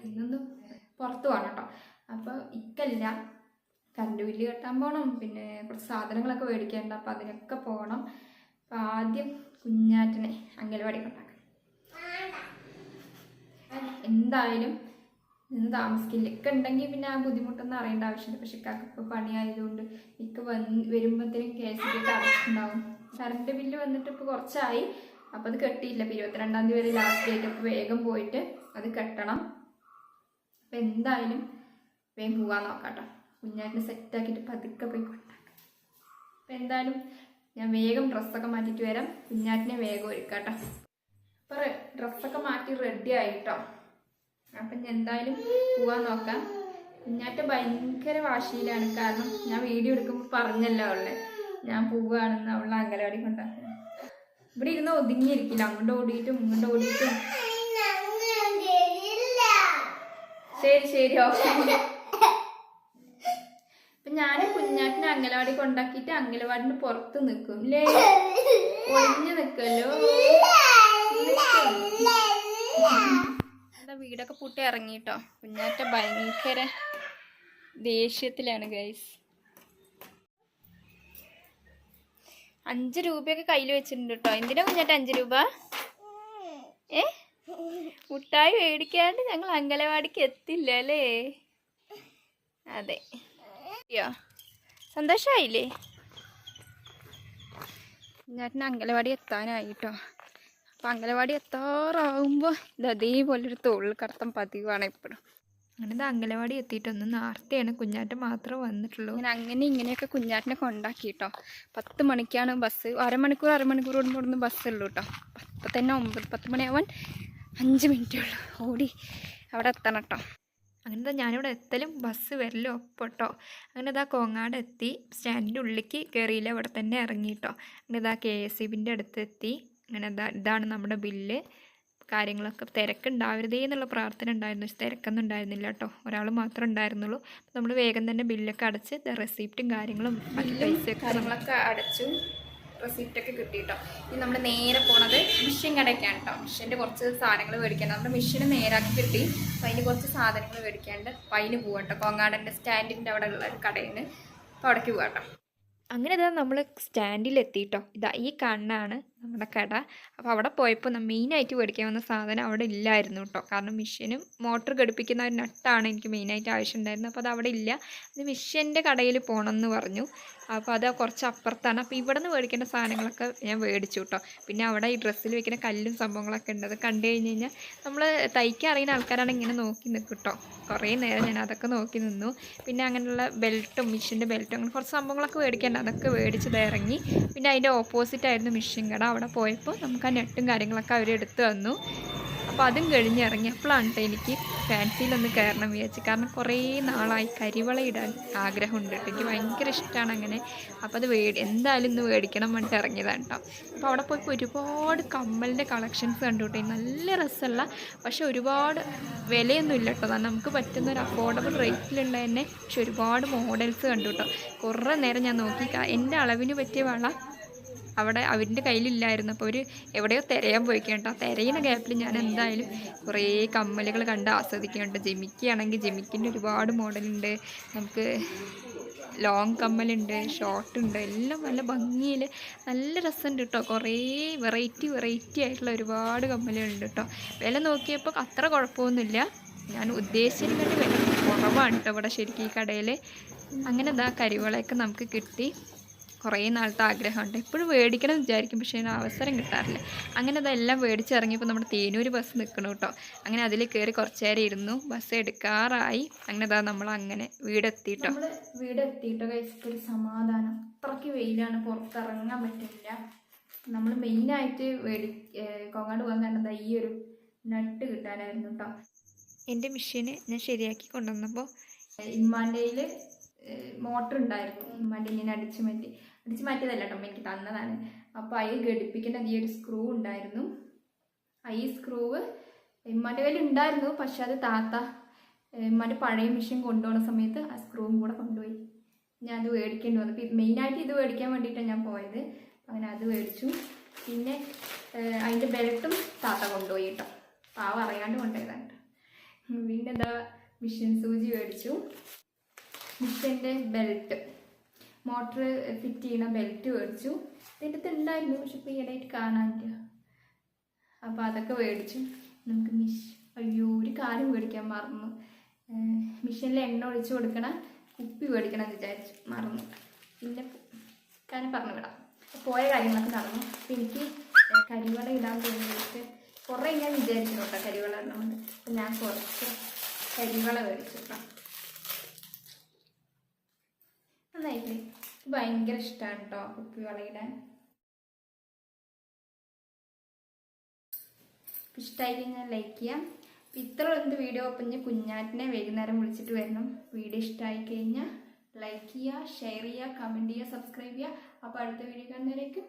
ഇന്നൊന്ന് പുറത്ത് പോകണം കേട്ടോ. അപ്പോൾ ഇക്കല്ല, കറണ്ട് ബില്ല് കെട്ടാൻ പോകണം, പിന്നെ കുറച്ച് സാധനങ്ങളൊക്കെ മേടിക്കേണ്ട, അപ്പോൾ അതിനൊക്കെ പോകണം. അപ്പോൾ ആദ്യം കുഞ്ഞാറ്റനെ അംഗനവാടി കൊണ്ടാക്കണം. എന്തായാലും നിന്ന് താമസിക്കില്ല. ഇക്ക ഉണ്ടെങ്കിൽ പിന്നെ ആ ബുദ്ധിമുട്ടൊന്നും അറിയേണ്ട ആവശ്യമില്ല. പക്ഷെ ഇക്കാക്ക് ഇപ്പോൾ പണിയായതുകൊണ്ട് ഇക്ക വരുമ്പോഴത്തേനും KCB അടച്ചിട്ടുണ്ടാവും. കറണ്ട് ബില്ല് വന്നിട്ട് ഇപ്പോൾ കുറച്ചായി. അപ്പോൾ അത് കെട്ടിയില്ല. ഇപ്പോൾ 22-ാം തീയതി വരെ ലാസ്റ്റ് ഡേറ്റ്. അപ്പോൾ വേഗം പോയിട്ട് അത് കെട്ടണം. അപ്പം എന്തായാലും വേഗം പോകാൻ നോക്കാം കേട്ടോ. കുഞ്ഞാറ്റിനെ സെറ്റാക്കിയിട്ട് പതുക്കെ പോയി കൊണ്ടാക്കാം. അപ്പം എന്തായാലും ഞാൻ വേഗം ഡ്രസ്സൊക്കെ മാറ്റിയിട്ട് വരാം. കുഞ്ഞാറ്റിനെ വേഗം ഒരുക്കാം കേട്ടോ. അപ്പോൾ ഡ്രസ്സൊക്കെ മാറ്റി റെഡി ആയിട്ടോ. അപ്പം ഞാൻ എന്തായാലും പോകാൻ നോക്കാം. കുഞ്ഞാറ്റ ഭയങ്കര വാശിയിലാണ്. കാരണം ഞാൻ വീഡിയോ എടുക്കുമ്പോൾ പറഞ്ഞല്ലോ അവളെ ഞാൻ പോവുകയാണെന്ന്. അവളെ അംഗനവാടി കൊണ്ടാക്കാൻ ഇവിടെ ഇരുന്ന് ഒതുങ്ങിയിരിക്കില്ല. അങ്ങോട്ട് ഓടിയിട്ടും ഇങ്ങോട്ട് ഓടിയിട്ടും. ശരി ഓക്കെ. അപ്പം ഞാൻ കുഞ്ഞാറ്റിനെ അംഗനവാടി കൊണ്ടാക്കിയിട്ട് അംഗനവാടിന് പുറത്ത് നിൽക്കും അല്ലേ? ഒളിഞ്ഞു നിൽക്കല്ലോ. വീടൊക്കെ പൂട്ടി ഇറങ്ങിട്ടോ. കുഞ്ഞാറ്റ ഭയങ്കര ദേഷ്യത്തിലാണ് ഗൈസ്. 5 രൂപയൊക്കെ കയ്യിൽ വെച്ചിട്ടുണ്ട് കേട്ടോ. എന്തിനാ കുഞ്ഞാറ്റ 5 രൂപ? മുട്ടായി മേടിക്കാണ്ട് ഞങ്ങൾ അംഗനവാടിക്ക് എത്തില്ല അല്ലേ? അതെ, സന്തോഷമായില്ലേ? കുഞ്ഞാറ്റിന് അംഗനവാടി എത്താനായിട്ടോ. അപ്പം അംഗനവാടി എത്താറാവുമ്പോൾ ഇത് അതേപോലൊരു തോളിൽ കടത്തം പതിവാണ് എപ്പോഴും. അങ്ങനെ ഇത് അംഗനവാടി എത്തിയിട്ടൊന്ന് നേരത്തെയാണ് കുഞ്ഞാറ്റ മാത്രമേ വന്നിട്ടുള്ളൂ. അങ്ങനെ ഇങ്ങനെയൊക്കെ കുഞ്ഞാറ്റിനെ കൊണ്ടാക്കിട്ടോ. 10 മണിക്കാണ് ബസ്. അരമണിക്കൂർ കൂടുമ്പോൾ ബസ്സുള്ളൂ കേട്ടോ. അപ്പം തന്നെ 10 മണിയാവാൻ 5 മിനിറ്റേ ഉള്ളൂ. ഓടി അവിടെ എത്തണം കേട്ടോ. അങ്ങനെ ഞാനിവിടെ എത്തലും ബസ് വരലും ഒപ്പം കേട്ടോ. അങ്ങനെ ഇതാ കോങ്ങാട് എത്തി. സ്റ്റാൻഡിൻ്റെ ഉള്ളിലേക്ക് കയറിയില്ല, ഇവിടെ തന്നെ ഇറങ്ങിയിട്ടോ. അങ്ങനെ ഇതാ KSEBിൻ്റെ അടുത്ത് എത്തി. അങ്ങനെ ഇതാണ് നമ്മുടെ ബില്ല്. കാര്യങ്ങളൊക്കെ തിരക്കുണ്ടാവരുതേ എന്നുള്ള പ്രാർത്ഥന ഉണ്ടായിരുന്നു. പക്ഷെ തിരക്കൊന്നും ഉണ്ടായിരുന്നില്ല കേട്ടോ. ഒരാൾ മാത്രമേ ഉണ്ടായിരുന്നുള്ളൂ. അപ്പോൾ നമ്മൾ വേഗം തന്നെ ബില്ലൊക്കെ അടച്ച് റെസിപ്റ്റും കാര്യങ്ങളും കാര്യങ്ങളൊക്കെ അടച്ചു. റെസിപ്റ്റൊക്കെ കിട്ടി കേട്ടോ. ഇനി നമ്മൾ നേരെ പോണത് മിഷ്യൻ കടയ്ക്കാണ് കേട്ടോ. മിഷ്യൻ്റെ കുറച്ച് സാധനങ്ങൾ മേടിക്കാണ്ട്. നമ്മുടെ മിഷ്യന് നേരാക്കി കിട്ടി. അപ്പോൾ അതിന് കുറച്ച് സാധനങ്ങൾ മേടിക്കാണ്ട് അപ്പോൾ അതിന് പോകാം കേട്ടോ. കോങ്ങാടൻ്റെ സ്റ്റാൻഡിൻ്റെ അവിടെ ഉള്ള ഒരു കടയിൽ നിന്ന്. അപ്പോൾ അവിടേക്ക് പോകാം കേട്ടോ. അങ്ങനെ ഇതാ നമ്മൾ സ്റ്റാൻഡിലെത്തിയിട്ടോ. ഇതാ ഈ കാണാണ് നമ്മുടെ കട. അപ്പോൾ അവിടെ പോയപ്പോൾ മെയിനായിട്ട് മേടിക്കാൻ വന്ന സാധനം അവിടെ ഇല്ലായിരുന്നു കേട്ടോ. കാരണം മിഷ്യനും മോട്ടർ ഘടിപ്പിക്കുന്ന ഒരു നട്ടാണ് എനിക്ക് മെയിനായിട്ട് ആവശ്യമുണ്ടായിരുന്നത്. അപ്പോൾ അത് അവിടെ ഇല്ല. അത് മിഷ്യൻ്റെ കടയിൽ പോകണം എന്ന് പറഞ്ഞു. അപ്പോൾ അത് കുറച്ച് അപ്പുറത്താണ്. അപ്പോൾ ഇവിടെ നിന്ന് മേടിക്കേണ്ട സാധനങ്ങളൊക്കെ ഞാൻ മേടിച്ചു കേട്ടോ. പിന്നെ അവിടെ ഈ ഡ്രസ്സിൽ വെക്കുന്ന കല്ലും സംഭവങ്ങളൊക്കെ ഉണ്ട്. അത് കണ്ടു കഴിഞ്ഞ് കഴിഞ്ഞാൽ നമ്മൾ തയ്ക്കാൻ അറിയുന്ന ആൾക്കാരാണ് ഇങ്ങനെ നോക്കി നിൽക്കും കേട്ടോ. കുറേ നേരം ഞാൻ അതൊക്കെ നോക്കി നിന്നു. പിന്നെ അങ്ങനെയുള്ള ബെൽറ്റും മിഷ്യൻ്റെ ബെൽറ്റും അങ്ങനെ കുറച്ച് സംഭവങ്ങളൊക്കെ മേടിക്കേണ്ട, അതൊക്കെ മേടിച്ചത് ഇറങ്ങി. പിന്നെ അതിൻ്റെ ഓപ്പോസിറ്റായിരുന്നു മിഷ്യൻ കട. അവിടെ പോയപ്പോൾ നമുക്ക് ആ നെട്ടും കാര്യങ്ങളൊക്കെ അവർ എടുത്തു തന്നു. അപ്പോൾ അതും കഴിഞ്ഞിറങ്ങി. അപ്പോഴാണ് കേട്ടോ എനിക്ക് ഫാൻസിയിലൊന്ന് കയറണം വിചാരിച്ചു. കാരണം കുറേ നാളായി കരിവള ഇടാൻ ആഗ്രഹമുണ്ട് കേട്ടോ. എനിക്ക് ഭയങ്കര ഇഷ്ടമാണ് അങ്ങനെ. അപ്പോൾ അത് എന്തായാലും ഇന്ന് മേടിക്കണം പറഞ്ഞിട്ട് ഇറങ്ങിയതാണ് കേട്ടോ. അപ്പോൾ അവിടെ പോയപ്പോൾ ഒരുപാട് കമ്മലിൻ്റെ കളക്ഷൻസ് കണ്ടു കേട്ടോ. നല്ല രസമുള്ള, പക്ഷെ ഒരുപാട് വിലയൊന്നും ഇല്ല കേട്ടോ. നമുക്ക് പറ്റുന്ന ഒരു അഫോർഡബിൾ റേറ്റിലുള്ള തന്നെ. പക്ഷെ ഒരുപാട് മോഡൽസ് കണ്ടു കേട്ടോ. കുറേ നേരം ഞാൻ നോക്കി. എൻ്റെ അളവിന് പറ്റിയ വള അവിടെ അവരുടെ കയ്യിലില്ലായിരുന്നു. അപ്പോൾ അവർ എവിടെയോ തിരയാൻ പോയിക്കേട്ടോ. തിരയുന്ന ഗ്യാപ്പിൽ ഞാൻ എന്തായാലും കുറേ കമ്മലുകൾ കണ്ട് ആസ്വദിക്കുന്നുണ്ട്. ജിമിക്കാണെങ്കിൽ ജിമിക്കിൻ്റെ ഒരുപാട് മോഡലുണ്ട്. നമുക്ക് ലോങ് കമ്മലുണ്ട്, ഷോർട്ടുണ്ട്, എല്ലാം നല്ല ഭംഗിയിൽ നല്ല രസമുണ്ട് കേട്ടോ. കുറേ വെറൈറ്റി ആയിട്ടുള്ള ഒരുപാട് കമ്മലുകളുണ്ട് കേട്ടോ. വില നോക്കിയപ്പോൾ അത്ര കുഴപ്പമൊന്നുമില്ല. ഞാൻ ഉദ്ദേശിച്ചതിന് വില കുറവാണ് കേട്ടോ ഇവിടെ ശരിക്കും ഈ കടയിൽ. അങ്ങനെ ഇതാ കരിവളയൊക്കെ നമുക്ക് കിട്ടി. കുറേ നാളത്തെ ആഗ്രഹമുണ്ട്. എപ്പോഴും മേടിക്കണം എന്ന് വിചാരിക്കും, പക്ഷേ അതിന് അവസരം കിട്ടാറില്ല. അങ്ങനെ അതെല്ലാം മേടിച്ചിറങ്ങിയപ്പോൾ നമ്മുടെ തേനൂർ ബസ് നിൽക്കണം കേട്ടോ. അങ്ങനെ അതിൽ കയറി കുറച്ച് നേരം ഇരുന്നു. ബസ് എടുക്കാറായി. അങ്ങനെ അതാ നമ്മൾ അങ്ങനെ വീടെത്തിയിട്ടോ. കഴിച്ചിട്ടൊരു സമാധാനം. അത്രയ്ക്ക് വെയിലാണ്, പുറത്തിറങ്ങാൻ പറ്റില്ല. നമ്മൾ മെയിനായിട്ട് കോങ്ങാട് പോകാൻ കാരണം ഈ ഒരു നട്ട് കിട്ടാനായിരുന്നു കേട്ടോ. എൻ്റെ മെഷീന് ഞാൻ ശരിയാക്കി കൊണ്ടുവന്നപ്പോൾ ഇമ്മാൻ്റെയിൽ മോട്ടർ ഉണ്ടായിരുന്നു. ഇമ്മാൻ്റെ ഇങ്ങനെ അടിച്ച് മാറ്റിയതല്ല കേട്ടോ, എനിക്ക് തന്നതാണ്. അപ്പോൾ അതിൽ ഘടിപ്പിക്കേണ്ട ഈ ഒരു സ്ക്രൂ ഉണ്ടായിരുന്നു. ഈ സ്ക്രൂവ് ഇമ്മാൻ്റെ കയ്യിൽ ഉണ്ടായിരുന്നു. പക്ഷെ അത് താത്ത ഇമ്മാൻ്റെ പഴയ മെഷീൻ കൊണ്ടുപോകുന്ന സമയത്ത് ആ സ്ക്രൂവും കൂടെ കൊണ്ടുപോയി. ഞാൻ അത് മേടിക്കേണ്ടി വന്നു. മെയിനായിട്ട് ഇത് മേടിക്കാൻ വേണ്ടിയിട്ടാണ് ഞാൻ പോയത്. അങ്ങനെ അത് മേടിച്ചു. പിന്നെ അതിൻ്റെ ബെൽറ്റും താത്ത കൊണ്ടുപോയി കേട്ടോ. പാവ അറിയാണ്ട് കൊണ്ടുപോയതാണ് കേട്ടോ. പിന്നെ ഇതാ മിഷൻ സൂചി മേടിച്ചു. മിഷൻ്റെ ബെൽറ്റ്, മോട്ടർ ഫിറ്റ് ചെയ്യുന്ന ബെൽറ്റ് മേടിച്ചു. ഇതിൻ്റെ അടുത്ത് ഉണ്ടായിരുന്നു, പക്ഷെ ഇപ്പോൾ ഈയിടെയായിട്ട് കാണാനില്ല. അപ്പോൾ അതൊക്കെ മേടിച്ചു. നമുക്ക് അയ്യോ ഒരു കാര്യം മേടിക്കാൻ മറന്നു. മിഷനിൽ എണ്ണ ഒഴിച്ച് കൊടുക്കണ കുപ്പി മേടിക്കണം എന്ന് വിചാരിച്ചു, മറന്നു. പിന്നെ കാര്യം പറഞ്ഞു വിടാം. പോയ കാര്യങ്ങളൊക്കെ നടന്നു. അപ്പം എനിക്ക് കരിവള ഇടാൻ തോന്നിയിട്ട് കുറേ ഞാൻ വിചാരിച്ചു കേട്ടോ കരിവള ഇടണമെന്ന്. അപ്പം ഞാൻ കുറച്ച് കരിവള മേടിച്ചു കേട്ടോ. നന്നായിട്ട് ഭയങ്കര ഇഷ്ടമാണ് കേട്ടോ കുപ്പിവള ഇടാൻ. ഇഷ്ടമായി കഴിഞ്ഞാൽ ലൈക്ക് ചെയ്യാം. അപ്പം ഇത്ര എന്ത് വീഡിയോ. അപ്പം ഞാൻ കുഞ്ഞാറ്റിനെ വൈകുന്നേരം വിളിച്ചിട്ട് വരണം. വീഡിയോ ഇഷ്ടമായി കഴിഞ്ഞാൽ ലൈക്ക് ചെയ്യുക, ഷെയർ ചെയ്യുക, കമൻറ്റ് ചെയ്യുക, സബ്സ്ക്രൈബ് ചെയ്യുക. അപ്പോൾ അടുത്ത വീഡിയോ കാണുന്നവരേക്കും